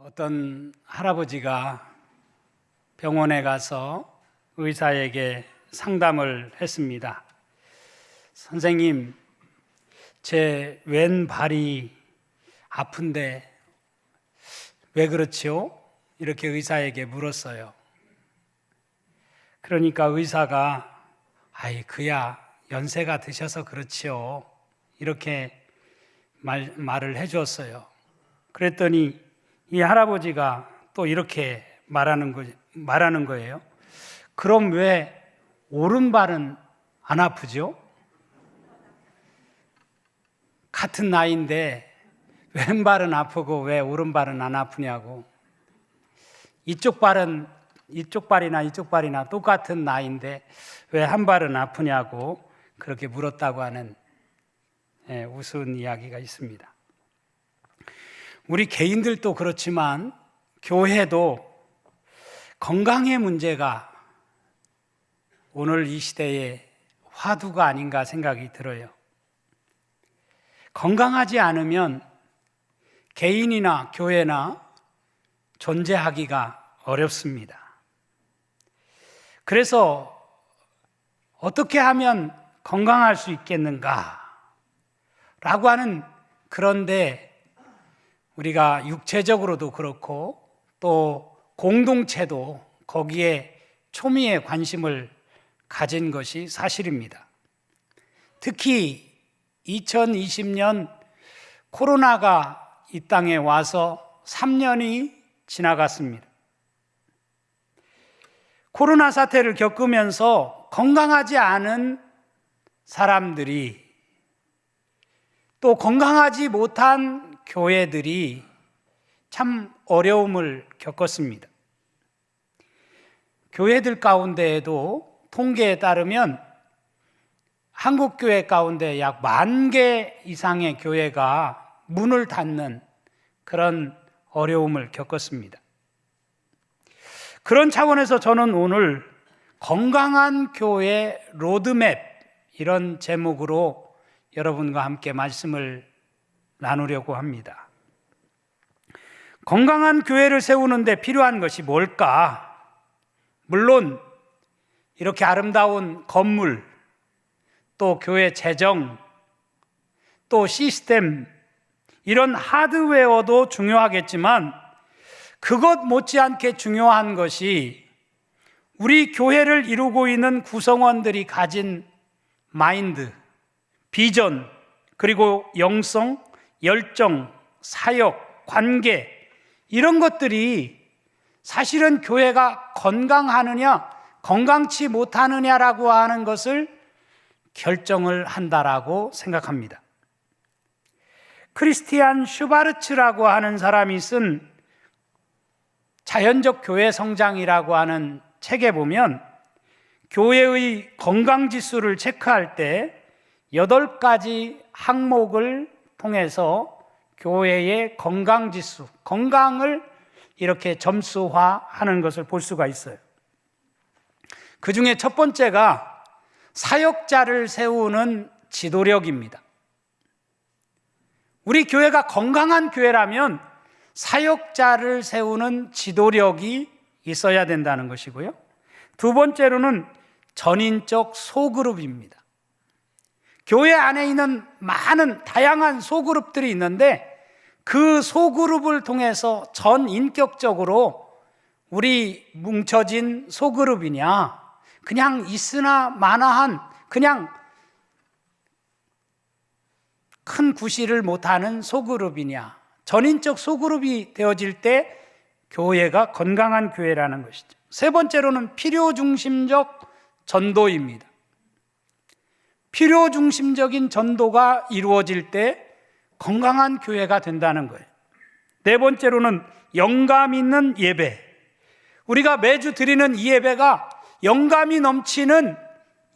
어떤 할아버지가 병원에 가서 의사에게 상담을 했습니다. 선생님, 제 왼발이 아픈데 왜 그렇지요? 이렇게 의사에게 물었어요. 그러니까 의사가 그야 연세가 드셔서 그렇지요. 이렇게 말을 해주었어요. 그랬더니 이 할아버지가 또 이렇게 말하는 거예요. 그럼 왜 오른발은 안 아프죠? 같은 나이인데 왼발은 아프고 왜 오른발은 안 아프냐고. 이쪽 발이나 이쪽 발이나 똑같은 나이인데 왜 한 발은 아프냐고 그렇게 물었다고 하는 우스운 이야기가 있습니다. 우리 개인들도 그렇지만 교회도 건강의 문제가 오늘 이 시대의 화두가 아닌가 생각이 들어요. 건강하지 않으면 개인이나 교회나 존재하기가 어렵습니다. 그래서 어떻게 하면 건강할 수 있겠는가? 라고 하는, 그런데 우리가 육체적으로도 그렇고 또 공동체도 거기에 초미의 관심을 가진 것이 사실입니다. 특히 2020년 코로나가 이 땅에 와서 3년이 지나갔습니다. 코로나 사태를 겪으면서 건강하지 않은 사람들이, 또 건강하지 못한 교회들이 참 어려움을 겪었습니다. 교회들 가운데에도 통계에 따르면 한국교회 가운데 약 10,000개 이상의 교회가 문을 닫는 그런 어려움을 겪었습니다. 그런 차원에서 저는 오늘 건강한 교회 로드맵, 이런 제목으로 여러분과 함께 말씀을 나누려고 합니다. 건강한 교회를 세우는데 필요한 것이 뭘까? 물론 이렇게 아름다운 건물, 또 교회 재정, 또 시스템, 이런 하드웨어도 중요하겠지만 그것 못지않게 중요한 것이 우리 교회를 이루고 있는 구성원들이 가진 마인드, 비전, 그리고 영성, 열정, 사역, 관계, 이런 것들이 사실은 교회가 건강하느냐, 건강치 못하느냐라고 하는 것을 결정을 한다라고 생각합니다. 크리스티안 슈바르츠라고 하는 사람이 쓴 자연적 교회 성장이라고 하는 책에 보면 교회의 건강지수를 체크할 때 8가지 항목을 통해서 교회의 건강지수, 건강을 이렇게 점수화하는 것을 볼 수가 있어요. 그 중에 첫 번째가 사역자를 세우는 지도력입니다. 우리 교회가 건강한 교회라면 사역자를 세우는 지도력이 있어야 된다는 것이고요. 두 번째로는 전인적 소그룹입니다. 교회 안에 있는 많은 다양한 소그룹들이 있는데 그 소그룹을 통해서 전인격적으로 우리 뭉쳐진 소그룹이냐, 그냥 있으나 마나한 그냥 큰 구실을 못하는 소그룹이냐, 전인적 소그룹이 되어질 때 교회가 건강한 교회라는 것이죠. 세 번째로는 필요중심적 전도입니다. 필요중심적인 전도가 이루어질 때 건강한 교회가 된다는 거예요. 네 번째로는 영감 있는 예배. 우리가 매주 드리는 이 예배가 영감이 넘치는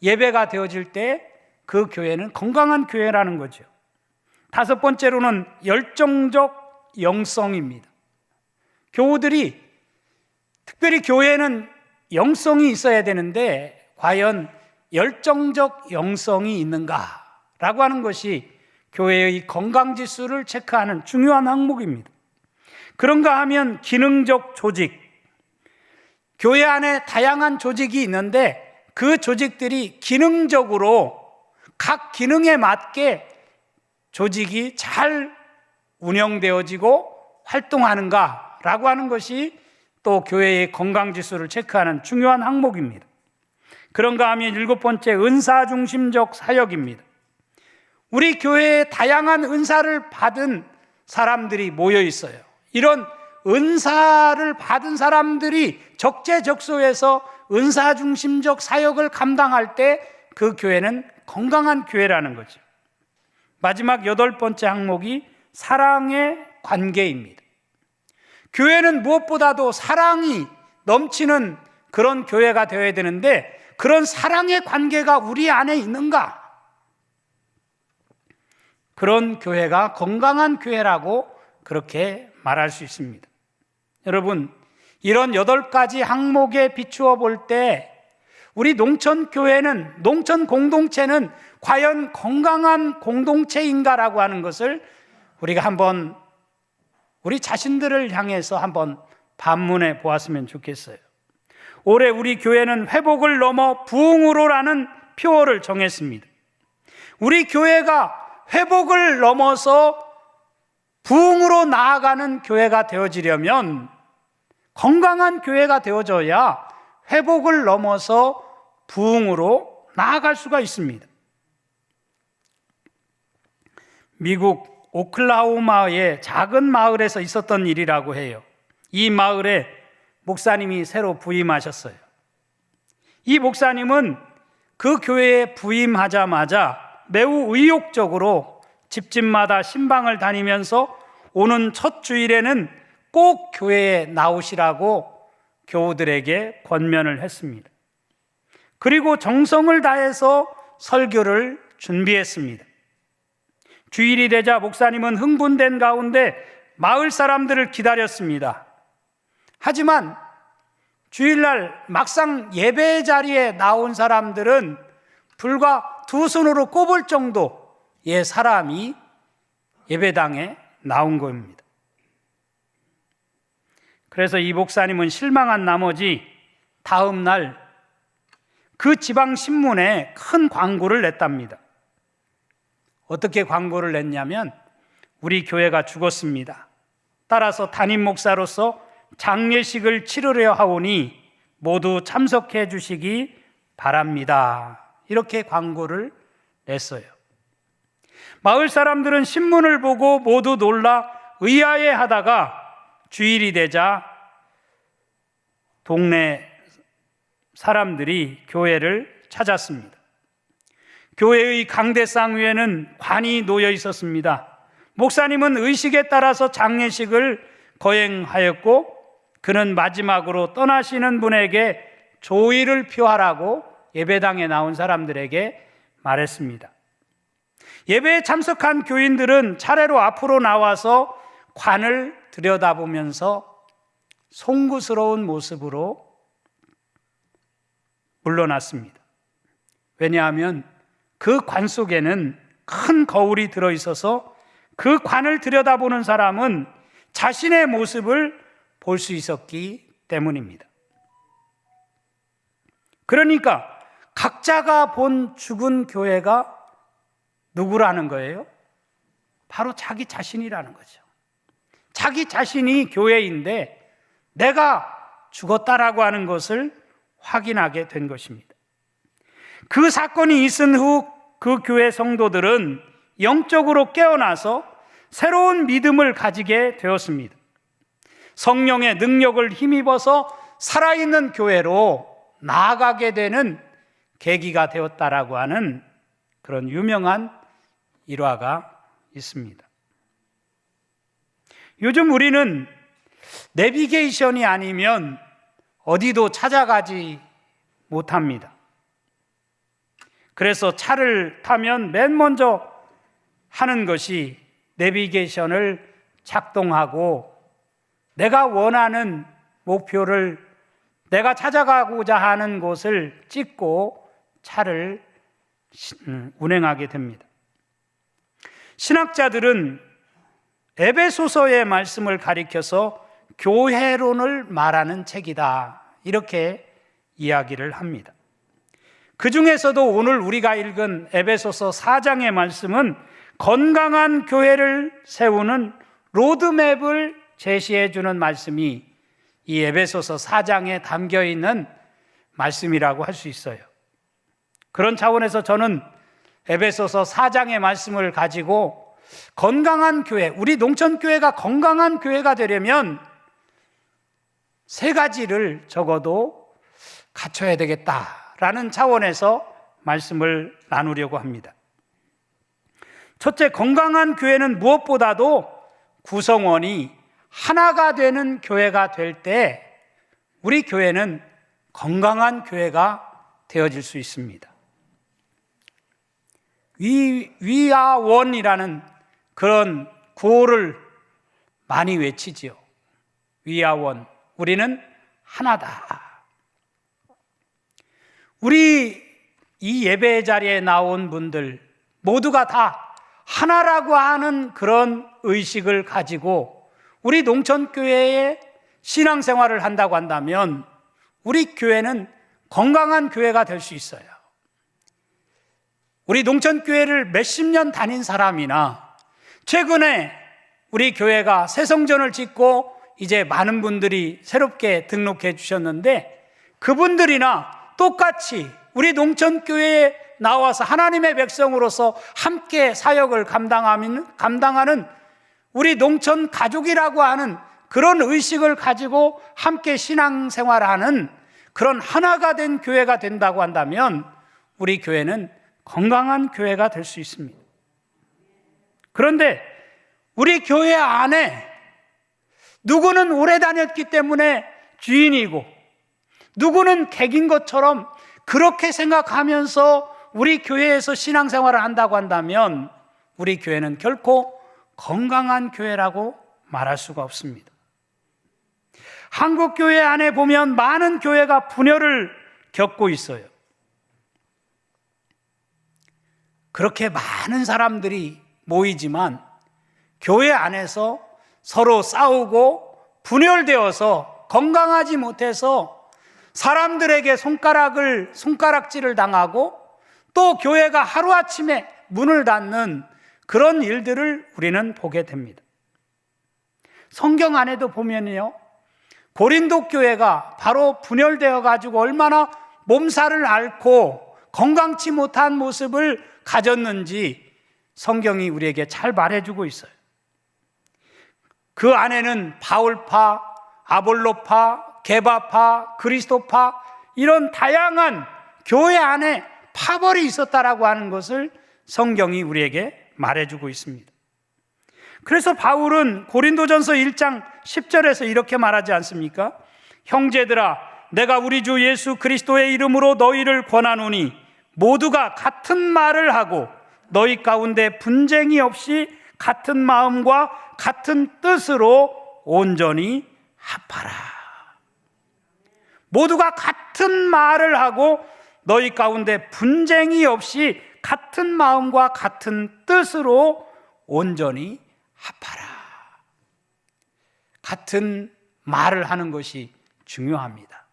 예배가 되어질 때 그 교회는 건강한 교회라는 거죠. 다섯 번째로는 열정적 영성입니다. 교우들이, 특별히 교회는 영성이 있어야 되는데 과연 열정적 영성이 있는가라고 하는 것이 교회의 건강지수를 체크하는 중요한 항목입니다. 그런가 하면 기능적 조직, 교회 안에 다양한 조직이 있는데 그 조직들이 기능적으로 각 기능에 맞게 조직이 잘 운영되어지고 활동하는가라고 하는 것이 또 교회의 건강지수를 체크하는 중요한 항목입니다. 그런가 하면 7번째, 은사중심적 사역입니다. 우리 교회에 다양한 은사를 받은 사람들이 모여 있어요. 이런 은사를 받은 사람들이 적재적소에서 은사중심적 사역을 감당할 때 그 교회는 건강한 교회라는 거죠. 마지막 8번째 항목이 사랑의 관계입니다. 교회는 무엇보다도 사랑이 넘치는 그런 교회가 되어야 되는데 그런 사랑의 관계가 우리 안에 있는가? 그런 교회가 건강한 교회라고 그렇게 말할 수 있습니다. 여러분, 이런 8가지 항목에 비추어 볼 때 우리 농촌교회는, 농촌 공동체는 과연 건강한 공동체인가라고 하는 것을 우리가 한번 우리 자신들을 향해서 한번 반문해 보았으면 좋겠어요. 올해 우리 교회는 회복을 넘어 부흥으로라는 표어를 정했습니다. 우리 교회가 회복을 넘어서 부흥으로 나아가는 교회가 되어지려면, 건강한 교회가 되어져야 회복을 넘어서 부흥으로 나아갈 수가 있습니다. 미국 오클라호마의 작은 마을에서 있었던 일이라고 해요. 이 마을에 목사님이 새로 부임하셨어요. 이 목사님은 그 교회에 부임하자마자 매우 의욕적으로 집집마다 신방을 다니면서 오는 첫 주일에는 꼭 교회에 나오시라고 교우들에게 권면을 했습니다. 그리고 정성을 다해서 설교를 준비했습니다. 주일이 되자 목사님은 흥분된 가운데 마을 사람들을 기다렸습니다. 하지만 주일날 막상 예배 자리에 나온 사람들은 불과 2손으로 꼽을 정도의 사람이 예배당에 나온 겁니다. 그래서 이 목사님은 실망한 나머지 다음 날 그 지방 신문에 큰 광고를 냈답니다. 어떻게 광고를 냈냐면, 우리 교회가 죽었습니다. 따라서 담임 목사로서 장례식을 치르려 하오니 모두 참석해 주시기 바랍니다. 이렇게 광고를 냈어요. 마을 사람들은 신문을 보고 모두 놀라 의아해하다가 주일이 되자 동네 사람들이 교회를 찾았습니다. 교회의 강대상 위에는 관이 놓여 있었습니다. 목사님은 의식에 따라서 장례식을 거행하였고, 그는 마지막으로 떠나시는 분에게 조의를 표하라고 예배당에 나온 사람들에게 말했습니다. 예배에 참석한 교인들은 차례로 앞으로 나와서 관을 들여다보면서 송구스러운 모습으로 물러났습니다. 왜냐하면 그 관 속에는 큰 거울이 들어있어서 그 관을 들여다보는 사람은 자신의 모습을 볼 수 있었기 때문입니다. 그러니까 각자가 본 죽은 교회가 누구라는 거예요? 바로 자기 자신이라는 거죠. 자기 자신이 교회인데 내가 죽었다라고 하는 것을 확인하게 된 것입니다. 그 사건이 있은 후 그 교회 성도들은 영적으로 깨어나서 새로운 믿음을 가지게 되었습니다. 성령의 능력을 힘입어서 살아있는 교회로 나아가게 되는 계기가 되었다라고 하는 그런 유명한 일화가 있습니다. 요즘 우리는 내비게이션이 아니면 어디도 찾아가지 못합니다. 그래서 차를 타면 맨 먼저 하는 것이 내비게이션을 작동하고 내가 원하는 목표를, 내가 찾아가고자 하는 곳을 찍고 차를 운행하게 됩니다. 신학자들은 에베소서의 말씀을 가리켜서 교회론을 말하는 책이다, 이렇게 이야기를 합니다. 그 중에서도 오늘 우리가 읽은 에베소서 4장의 말씀은 건강한 교회를 세우는 로드맵을 제시해 주는 말씀이 이 에베소서 4장에 담겨 있는 말씀이라고 할 수 있어요. 그런 차원에서 저는 에베소서 4장의 말씀을 가지고 건강한 교회, 우리 농촌교회가 건강한 교회가 되려면 세 가지를 적어도 갖춰야 되겠다라는 차원에서 말씀을 나누려고 합니다. 첫째, 건강한 교회는 무엇보다도 구성원이 하나가 되는 교회가 될 때 우리 교회는 건강한 교회가 되어질 수 있습니다. 위아원이라는 그런 구호를 많이 외치지요. 위아원, 우리는 하나다. 우리 이 예배 자리에 나온 분들 모두가 다 하나라고 하는 그런 의식을 가지고 우리 농촌교회에 신앙생활을 한다고 한다면 우리 교회는 건강한 교회가 될 수 있어요. 우리 농촌교회를 몇십 년 다닌 사람이나 최근에 우리 교회가 새 성전을 짓고 이제 많은 분들이 새롭게 등록해 주셨는데 그분들이나 똑같이 우리 농촌교회에 나와서 하나님의 백성으로서 함께 사역을 감당하는 우리 농촌 가족이라고 하는 그런 의식을 가지고 함께 신앙생활하는 그런 하나가 된 교회가 된다고 한다면 우리 교회는 건강한 교회가 될 수 있습니다. 그런데 우리 교회 안에 누구는 오래 다녔기 때문에 주인이고 누구는 객인 것처럼 그렇게 생각하면서 우리 교회에서 신앙생활을 한다고 한다면 우리 교회는 결코 건강한 교회라고 말할 수가 없습니다. 한국 교회 안에 보면 많은 교회가 분열을 겪고 있어요. 그렇게 많은 사람들이 모이지만 교회 안에서 서로 싸우고 분열되어서 건강하지 못해서 사람들에게 손가락질을 당하고 또 교회가 하루아침에 문을 닫는 그런 일들을 우리는 보게 됩니다. 성경 안에도 보면요, 고린도 교회가 바로 분열되어 가지고 얼마나 몸살을 앓고 건강치 못한 모습을 가졌는지 성경이 우리에게 잘 말해주고 있어요. 그 안에는 바울파, 아볼로파, 게바파, 그리스도파 이런 다양한 교회 안에 파벌이 있었다라고 하는 것을 성경이 우리에게 말해주고 있습니다. 그래서 바울은 고린도전서 1장 10절에서 이렇게 말하지 않습니까? 형제들아, 내가 우리 주 예수 그리스도의 이름으로 너희를 권하노니 모두가 같은 말을 하고 너희 가운데 분쟁이 없이 같은 마음과 같은 뜻으로 온전히 합하라. 모두가 같은 말을 하고 너희 가운데 분쟁이 없이 같은 마음과 같은 뜻으로 온전히 합하라. 같은 말을 하는 것이 중요합니다.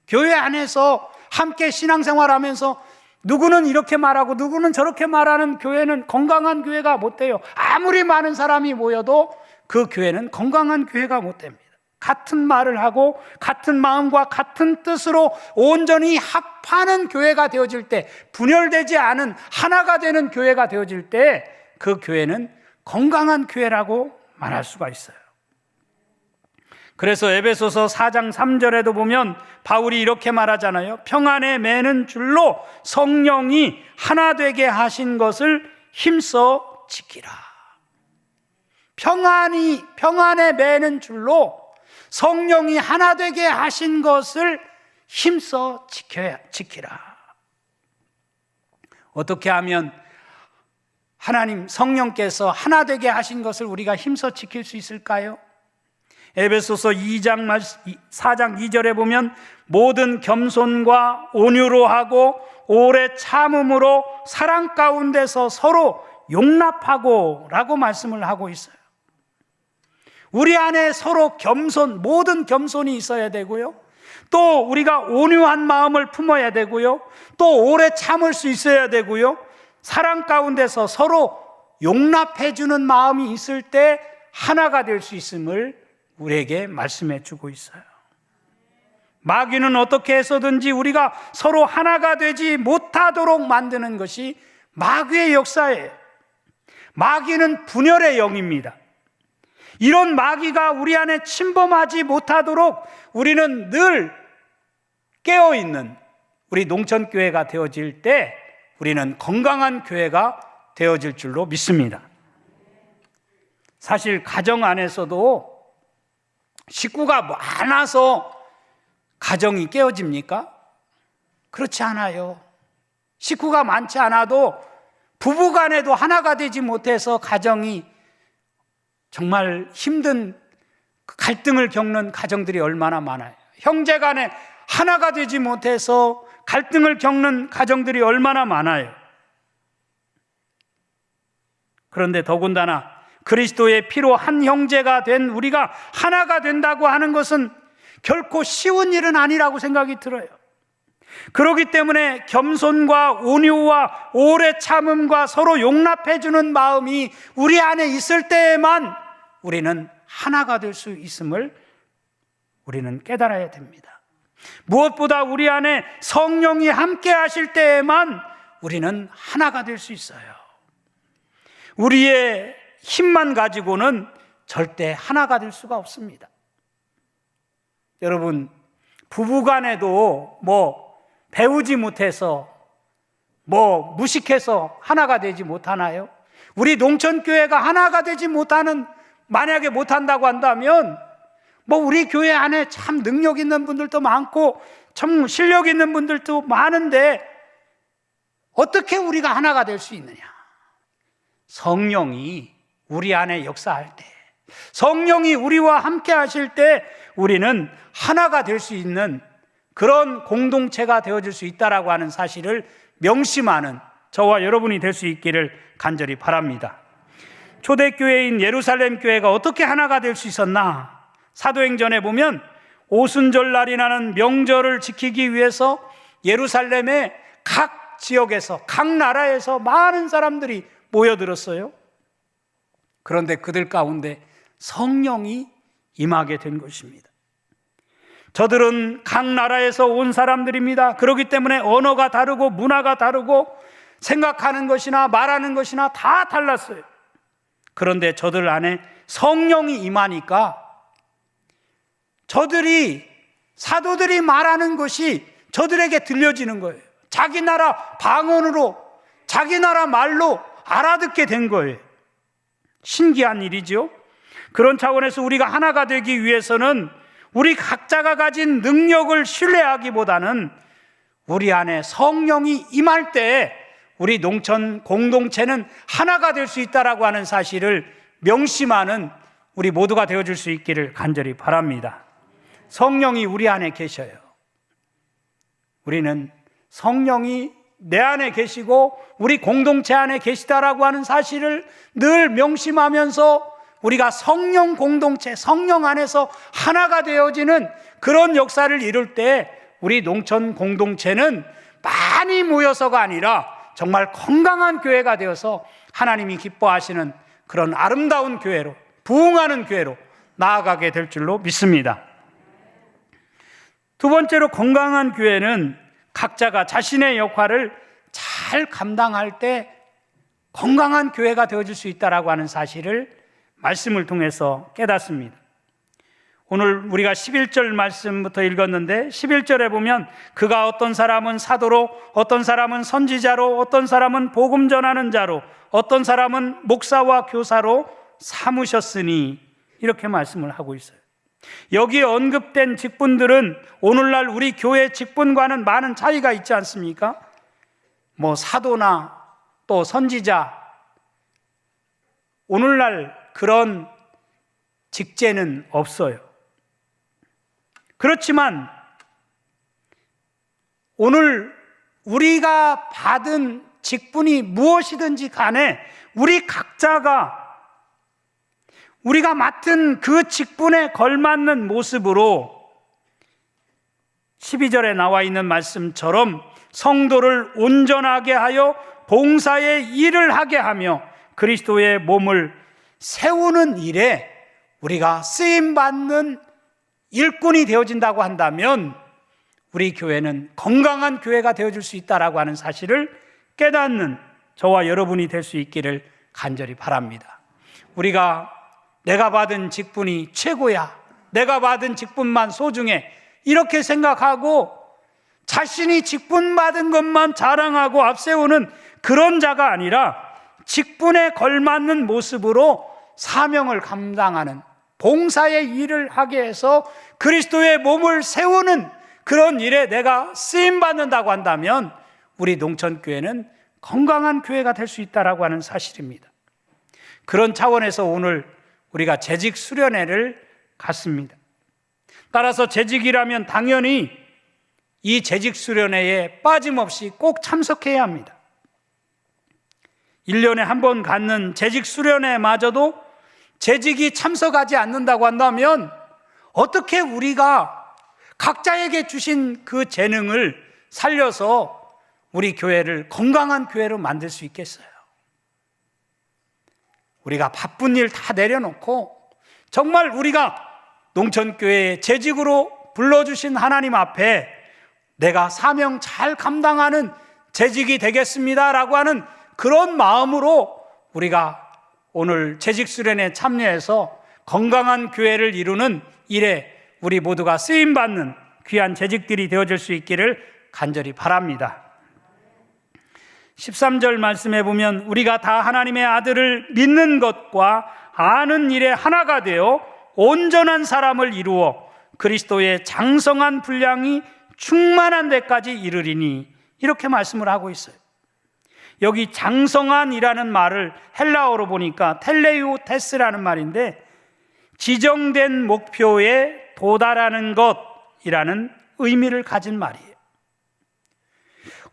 교회 안에서 함께 신앙생활하면서 누구는 이렇게 말하고 누구는 저렇게 말하는 교회는 건강한 교회가 못 돼요. 아무리 많은 사람이 모여도 그 교회는 건강한 교회가 못 됩니다. 같은 말을 하고 같은 마음과 같은 뜻으로 온전히 합하는 교회가 되어질 때, 분열되지 않은 하나가 되는 교회가 되어질 때 그 교회는 건강한 교회라고 말할 수가 있어요. 그래서 에베소서 4장 3절에도 보면 바울이 이렇게 말하잖아요. 평안에 매는 줄로 성령이 하나 되게 하신 것을 힘써 지키라. 평안에 매는 줄로 성령이 하나 되게 하신 것을 힘써 지키라. 어떻게 하면 하나님 성령께서 하나 되게 하신 것을 우리가 힘써 지킬 수 있을까요? 에베소서 4장 2절에 보면 모든 겸손과 온유로 하고 오래 참음으로 사랑 가운데서 서로 용납하고 라고 말씀을 하고 있어요. 우리 안에 서로 겸손, 모든 겸손이 있어야 되고요. 또 우리가 온유한 마음을 품어야 되고요. 또 오래 참을 수 있어야 되고요. 사랑 가운데서 서로 용납해주는 마음이 있을 때 하나가 될 수 있음을 우리에게 말씀해 주고 있어요. 마귀는 어떻게 해서든지 우리가 서로 하나가 되지 못하도록 만드는 것이 마귀의 역사예요. 마귀는 분열의 영입니다. 이런 마귀가 우리 안에 침범하지 못하도록 우리는 늘 깨어있는 우리 농천교회가 되어질 때 우리는 건강한 교회가 되어질 줄로 믿습니다. 사실 가정 안에서도 식구가 많아서 가정이 깨어집니까? 그렇지 않아요. 식구가 많지 않아도 부부간에도 하나가 되지 못해서 가정이 정말 힘든 갈등을 겪는 가정들이 얼마나 많아요. 형제간에 하나가 되지 못해서 갈등을 겪는 가정들이 얼마나 많아요. 그런데 더군다나 그리스도의 피로 한 형제가 된 우리가 하나가 된다고 하는 것은 결코 쉬운 일은 아니라고 생각이 들어요. 그렇기 때문에 겸손과 온유와 오래 참음과 서로 용납해주는 마음이 우리 안에 있을 때에만 우리는 하나가 될 수 있음을 우리는 깨달아야 됩니다. 무엇보다 우리 안에 성령이 함께 하실 때에만 우리는 하나가 될 수 있어요. 우리의 힘만 가지고는 절대 하나가 될 수가 없습니다. 여러분, 부부간에도 배우지 못해서 무식해서 하나가 되지 못하나요? 우리 농천교회가 하나가 되지 못하는, 만약에 못한다고 한다면 우리 교회 안에 참 능력 있는 분들도 많고 참 실력 있는 분들도 많은데 어떻게 우리가 하나가 될 수 있느냐? 성령이 우리 안에 역사할 때, 성령이 우리와 함께 하실 때 우리는 하나가 될 수 있는 그런 공동체가 되어질 수 있다라고 하는 사실을 명심하는 저와 여러분이 될 수 있기를 간절히 바랍니다. 초대교회인 예루살렘 교회가 어떻게 하나가 될 수 있었나? 사도행전에 보면 오순절날이라는 명절을 지키기 위해서 예루살렘의 각 지역에서, 각 나라에서 많은 사람들이 모여들었어요. 그런데 그들 가운데 성령이 임하게 된 것입니다. 저들은 각 나라에서 온 사람들입니다. 그렇기 때문에 언어가 다르고 문화가 다르고 생각하는 것이나 말하는 것이나 다 달랐어요. 그런데 저들 안에 성령이 임하니까 사도들이 말하는 것이 저들에게 들려지는 거예요. 자기 나라 방언으로, 자기 나라 말로 알아듣게 된 거예요. 신기한 일이죠. 그런 차원에서 우리가 하나가 되기 위해서는 우리 각자가 가진 능력을 신뢰하기보다는 우리 안에 성령이 임할 때 우리 농천 공동체는 하나가 될 수 있다라고 하는 사실을 명심하는 우리 모두가 되어줄 수 있기를 간절히 바랍니다. 성령이 우리 안에 계셔요. 우리는 성령이 내 안에 계시고 우리 공동체 안에 계시다라고 하는 사실을 늘 명심하면서 우리가 성령 공동체, 성령 안에서 하나가 되어지는 그런 역사를 이룰 때 우리 농촌 공동체는 많이 모여서가 아니라 정말 건강한 교회가 되어서 하나님이 기뻐하시는 그런 아름다운 교회로, 부흥하는 교회로 나아가게 될 줄로 믿습니다. 두 번째로, 건강한 교회는 각자가 자신의 역할을 잘 감당할 때 건강한 교회가 되어질 수 있다라고 하는 사실을 말씀을 통해서 깨닫습니다. 오늘 우리가 11절 말씀부터 읽었는데 11절에 보면 그가 어떤 사람은 사도로, 어떤 사람은 선지자로, 어떤 사람은 복음 전하는 자로, 어떤 사람은 목사와 교사로 삼으셨으니, 이렇게 말씀을 하고 있어요. 여기에 언급된 직분들은 오늘날 우리 교회 직분과는 많은 차이가 있지 않습니까? 사도나 또 선지자, 오늘날 그런 직제는 없어요. 그렇지만 오늘 우리가 받은 직분이 무엇이든지 간에 우리 각자가 우리가 맡은 그 직분에 걸맞는 모습으로 12절에 나와 있는 말씀처럼 성도를 온전하게 하여 봉사의 일을 하게 하며 그리스도의 몸을 세우는 일에 우리가 쓰임받는 일꾼이 되어진다고 한다면 우리 교회는 건강한 교회가 되어줄 수 있다라고 하는 사실을 깨닫는 저와 여러분이 될 수 있기를 간절히 바랍니다. 우리가 내가 받은 직분이 최고야, 내가 받은 직분만 소중해, 이렇게 생각하고 자신이 직분 받은 것만 자랑하고 앞세우는 그런 자가 아니라 직분에 걸맞는 모습으로 사명을 감당하는 봉사의 일을 하게 해서 그리스도의 몸을 세우는 그런 일에 내가 쓰임받는다고 한다면 우리 농천교회는 건강한 교회가 될 수 있다라고 하는 사실입니다. 그런 차원에서 오늘 우리가 재직 수련회를 갖습니다. 따라서 재직이라면 당연히 이 재직 수련회에 빠짐없이 꼭 참석해야 합니다. 1년에 한 번 갖는 재직 수련회마저도 재직이 참석하지 않는다고 한다면 어떻게 우리가 각자에게 주신 그 재능을 살려서 우리 교회를 건강한 교회로 만들 수 있겠어요? 우리가 바쁜 일 다 내려놓고 정말 우리가 농천교회의 재직으로 불러주신 하나님 앞에 내가 사명 잘 감당하는 재직이 되겠습니다라고 하는 그런 마음으로 우리가 오늘 재직 수련회에 참여해서 건강한 교회를 이루는 일에 우리 모두가 쓰임받는 귀한 재직들이 되어줄 수 있기를 간절히 바랍니다. 13절 말씀해 보면 우리가 다 하나님의 아들을 믿는 것과 아는 일에 하나가 되어 온전한 사람을 이루어 그리스도의 장성한 분량이 충만한 데까지 이르리니, 이렇게 말씀을 하고 있어요. 여기 장성한이라는 말을 헬라어로 보니까 텔레우테스라는 말인데 지정된 목표에 도달하는 것이라는 의미를 가진 말이에요.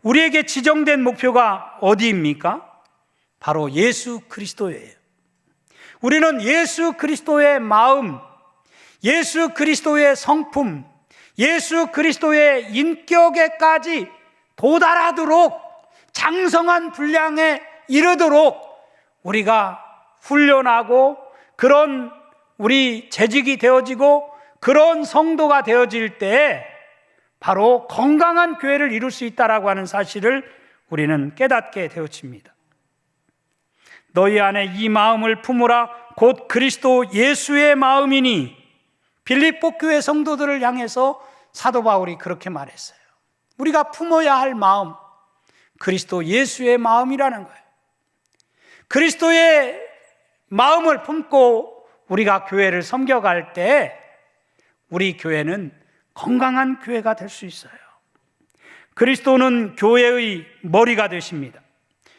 우리에게 지정된 목표가 어디입니까? 바로 예수 그리스도예요. 우리는 예수 그리스도의 마음, 예수 그리스도의 성품, 예수 그리스도의 인격에까지 도달하도록 장성한 분량에 이르도록 우리가 훈련하고 그런 우리 재직이 되어지고 그런 성도가 되어질 때 바로 건강한 교회를 이룰 수 있다라고 하는 사실을 우리는 깨닫게 되어집니다. 너희 안에 이 마음을 품으라 곧 그리스도 예수의 마음이니, 빌립보 교회 성도들을 향해서 사도 바울이 그렇게 말했어요. 우리가 품어야 할 마음, 그리스도 예수의 마음이라는 거예요. 그리스도의 마음을 품고 우리가 교회를 섬겨갈 때 우리 교회는 건강한 교회가 될 수 있어요. 그리스도는 교회의 머리가 되십니다.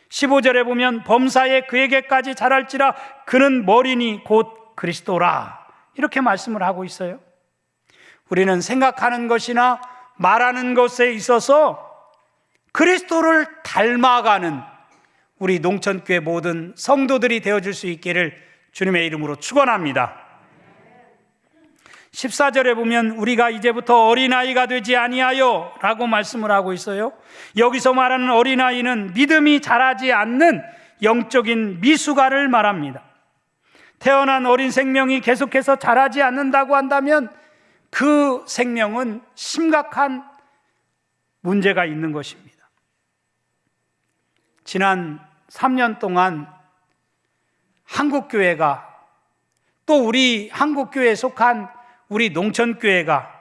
15절에 보면 범사에 그에게까지 자랄지라 그는 머리니 곧 그리스도라, 이렇게 말씀을 하고 있어요. 우리는 생각하는 것이나 말하는 것에 있어서 그리스도를 닮아가는 우리 농천교회 모든 성도들이 되어줄 수 있기를 주님의 이름으로 축원합니다. 14절에 보면 우리가 이제부터 어린아이가 되지 아니하여 라고 말씀을 하고 있어요. 여기서 말하는 어린아이는 믿음이 자라지 않는 영적인 미숙아를 말합니다. 태어난 어린 생명이 계속해서 자라지 않는다고 한다면 그 생명은 심각한 문제가 있는 것입니다. 지난 3년 동안 한국교회가, 또 우리 한국교회에 속한 우리 농천교회가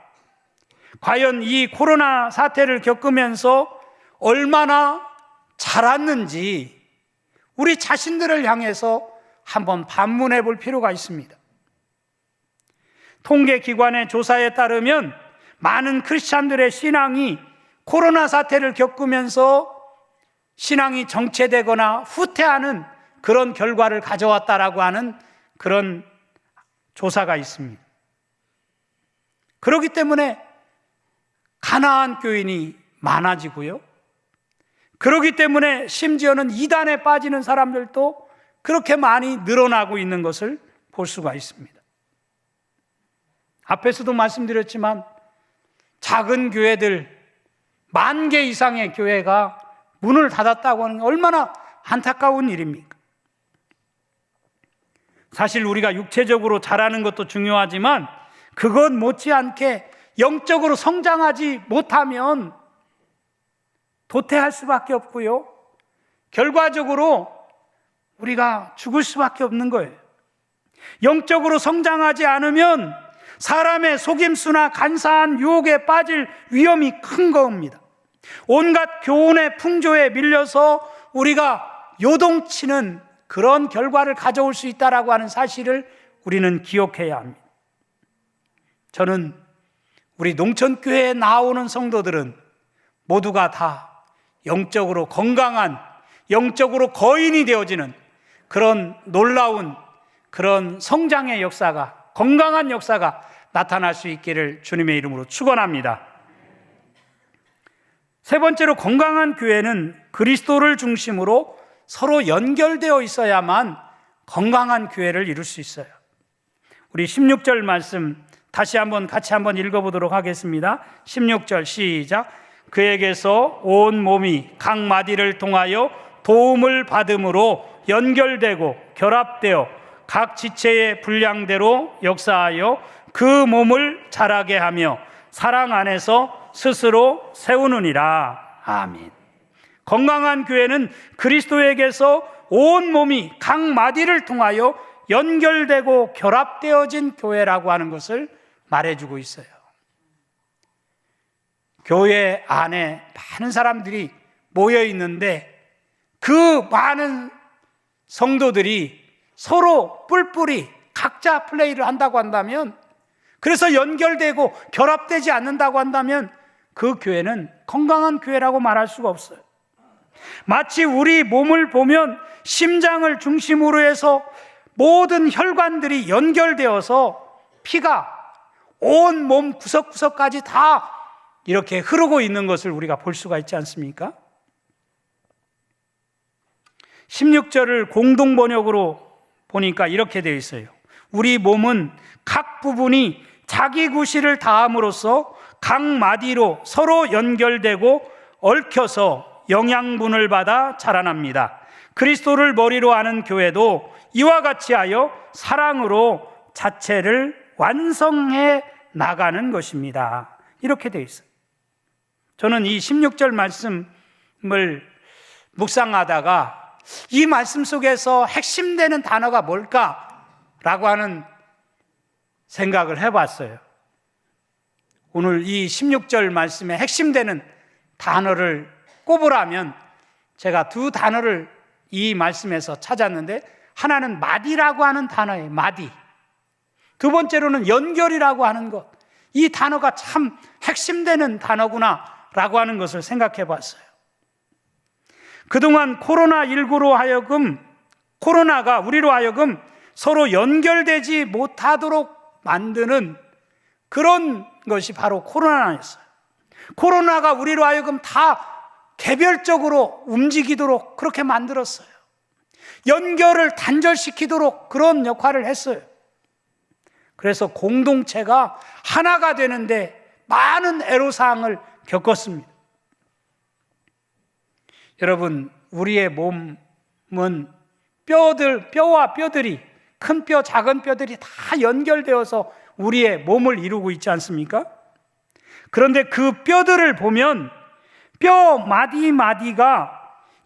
과연 이 코로나 사태를 겪으면서 얼마나 자랐는지 우리 자신들을 향해서 한번 반문해 볼 필요가 있습니다. 통계기관의 조사에 따르면 많은 크리스찬들의 신앙이 코로나 사태를 겪으면서 신앙이 정체되거나 후퇴하는 그런 결과를 가져왔다라고 하는 그런 조사가 있습니다. 그렇기 때문에 가나안 교인이 많아지고요. 그렇기 때문에 심지어는 이단에 빠지는 사람들도 그렇게 많이 늘어나고 있는 것을 볼 수가 있습니다. 앞에서도 말씀드렸지만 작은 교회들 10,000개 이상의 교회가 문을 닫았다고 하는 게 얼마나 안타까운 일입니까? 사실 우리가 육체적으로 자라는 것도 중요하지만 그것 못지않게 영적으로 성장하지 못하면 도태할 수밖에 없고요, 결과적으로 우리가 죽을 수밖에 없는 거예요. 영적으로 성장하지 않으면 사람의 속임수나 간사한 유혹에 빠질 위험이 큰 겁니다. 온갖 교훈의 풍조에 밀려서 우리가 요동치는 그런 결과를 가져올 수 있다라고 하는 사실을 우리는 기억해야 합니다. 저는 우리 농촌교회에 나오는 성도들은 모두가 다 영적으로 건강한, 영적으로 거인이 되어지는 그런 놀라운 그런 성장의 역사가, 건강한 역사가 나타날 수 있기를 주님의 이름으로 축원합니다. 세 번째로, 건강한 교회는 그리스도를 중심으로 서로 연결되어 있어야만 건강한 교회를 이룰 수 있어요. 우리 16절 말씀 다시 같이 한번 읽어보도록 하겠습니다. 16절 시작. 그에게서 온 몸이 각 마디를 통하여 도움을 받음으로 연결되고 결합되어 각 지체의 분량대로 역사하여 그 몸을 자라게 하며 사랑 안에서 스스로 세우느니라. 아멘. 건강한 교회는 그리스도에게서 온 몸이 각 마디를 통하여 연결되고 결합되어진 교회라고 하는 것을 말해주고 있어요. 교회 안에 많은 사람들이 모여 있는데 그 많은 성도들이 서로 뿔뿔이 각자 플레이를 한다고 한다면, 그래서 연결되고 결합되지 않는다고 한다면 그 교회는 건강한 교회라고 말할 수가 없어요. 마치 우리 몸을 보면 심장을 중심으로 해서 모든 혈관들이 연결되어서 피가 온 몸 구석구석까지 다 이렇게 흐르고 있는 것을 우리가 볼 수가 있지 않습니까? 16절을 공동 번역으로 보니까 이렇게 되어 있어요. 우리 몸은 각 부분이 자기 구실을 다함으로써 각 마디로 서로 연결되고 얽혀서 영양분을 받아 자라납니다. 그리스도를 머리로 하는 교회도 이와 같이 하여 사랑으로 자체를 완성해 나가는 것입니다. 이렇게 되어 있어요. 저는 이 16절 말씀을 묵상하다가 이 말씀 속에서 핵심되는 단어가 뭘까라고 하는 생각을 해봤어요. 오늘 이 16절 말씀에 핵심되는 단어를 꼽으라면 제가 두 단어를 이 말씀에서 찾았는데, 하나는 마디라고 하는 단어예요. 마디. 두 번째로는 연결이라고 하는 것. 이 단어가 참 핵심되는 단어구나 라고 하는 것을 생각해 봤어요. 그동안 코로나가 우리로 하여금 서로 연결되지 못하도록 만드는 그런 것이 바로 코로나였어요. 코로나가 우리로 하여금 다 개별적으로 움직이도록 그렇게 만들었어요. 연결을 단절시키도록 그런 역할을 했어요. 그래서 공동체가 하나가 되는데 많은 애로사항을 겪었습니다. 여러분, 우리의 몸은 뼈와 뼈들이, 큰 뼈, 작은 뼈들이 다 연결되어서 우리의 몸을 이루고 있지 않습니까? 그런데 그 뼈들을 보면 뼈 마디마디가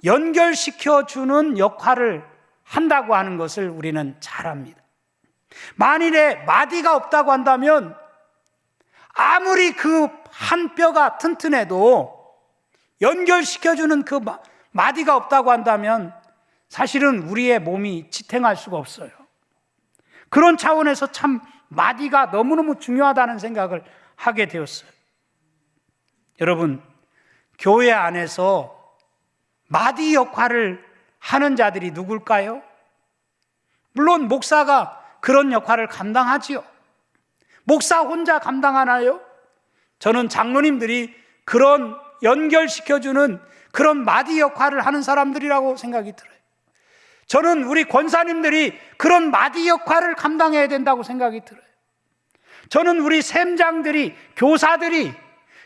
연결시켜주는 역할을 한다고 하는 것을 우리는 잘 압니다. 만일에 마디가 없다고 한다면 아무리 그 한 뼈가 튼튼해도 연결시켜주는 그 마디가 없다고 한다면 사실은 우리의 몸이 지탱할 수가 없어요. 그런 차원에서 참 마디가 너무너무 중요하다는 생각을 하게 되었어요. 여러분, 교회 안에서 마디 역할을 하는 자들이 누굴까요? 물론 목사가 그런 역할을 감당하지요. 목사 혼자 감당하나요? 저는 장로님들이 그런 연결시켜주는 그런 마디 역할을 하는 사람들이라고 생각이 들어요. 저는 우리 권사님들이 그런 마디 역할을 감당해야 된다고 생각이 들어요. 저는 우리 샘장들이, 교사들이,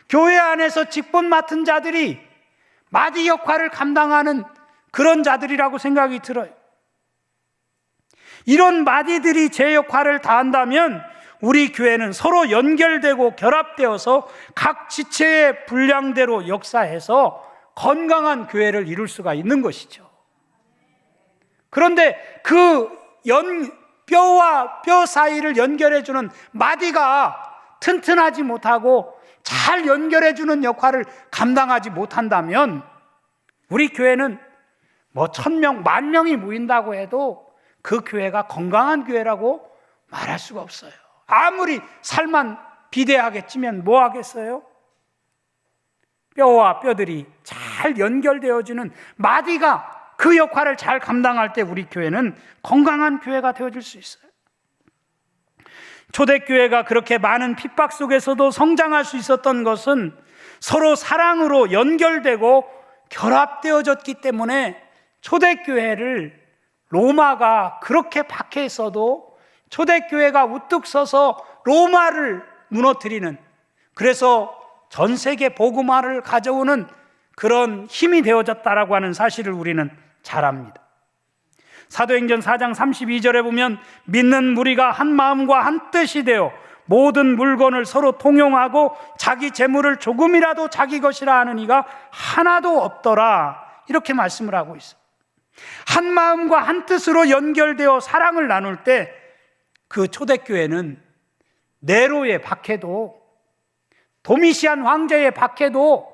교회 안에서 직분 맡은 자들이 마디 역할을 감당하는 그런 자들이라고 생각이 들어요. 이런 마디들이 제 역할을 다한다면 우리 교회는 서로 연결되고 결합되어서 각 지체의 분량대로 역사해서 건강한 교회를 이룰 수가 있는 것이죠. 그런데 그 뼈와 뼈 사이를 연결해주는 마디가 튼튼하지 못하고 잘 연결해주는 역할을 감당하지 못한다면 우리 교회는 뭐 1000명, 10,000명이 모인다고 해도 그 교회가 건강한 교회라고 말할 수가 없어요. 아무리 살만 비대하게 찌면 뭐 하겠어요? 뼈와 뼈들이 잘 연결되어지는 마디가 그 역할을 잘 감당할 때 우리 교회는 건강한 교회가 되어질 수 있어요. 초대교회가 그렇게 많은 핍박 속에서도 성장할 수 있었던 것은 서로 사랑으로 연결되고 결합되어졌기 때문에 초대교회를 로마가 그렇게 박해했어도 초대교회가 우뚝 서서 로마를 무너뜨리는, 그래서 전 세계 복음화를 가져오는 그런 힘이 되어졌다라고 하는 사실을 우리는 잘 압니다. 사도행전 4장 32절에 보면 믿는 무리가 한 마음과 한 뜻이 되어 모든 물건을 서로 통용하고 자기 재물을 조금이라도 자기 것이라 하는 이가 하나도 없더라, 이렇게 말씀을 하고 있어요. 한 마음과 한 뜻으로 연결되어 사랑을 나눌 때 그 초대교회는 네로의 박해도, 도미시안 황제의 박해도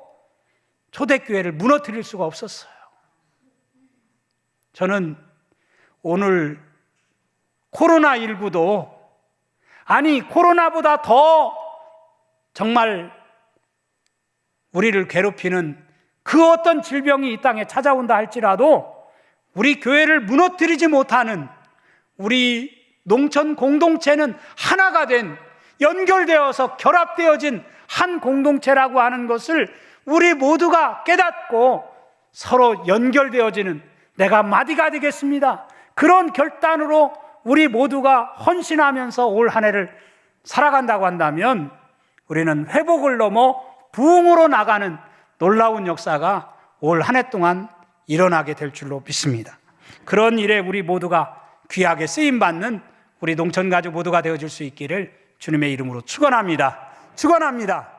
초대교회를 무너뜨릴 수가 없었어요. 저는 오늘 코로나19도, 아니 코로나보다 더 정말 우리를 괴롭히는 그 어떤 질병이 이 땅에 찾아온다 할지라도 우리 교회를 무너뜨리지 못하는, 우리 농촌 공동체는 하나가 된, 연결되어서 결합되어진 한 공동체라고 하는 것을 우리 모두가 깨닫고 서로 연결되어지는, 내가 마디가 되겠습니다, 그런 결단으로 우리 모두가 헌신하면서 올 한 해를 살아간다고 한다면 우리는 회복을 넘어 부흥으로 나가는 놀라운 역사가 올 한 해 동안 일어나게 될 줄로 믿습니다. 그런 일에 우리 모두가 귀하게 쓰임받는 우리 농촌가족 모두가 되어줄 수 있기를 주님의 이름으로 축원합니다. 축원합니다.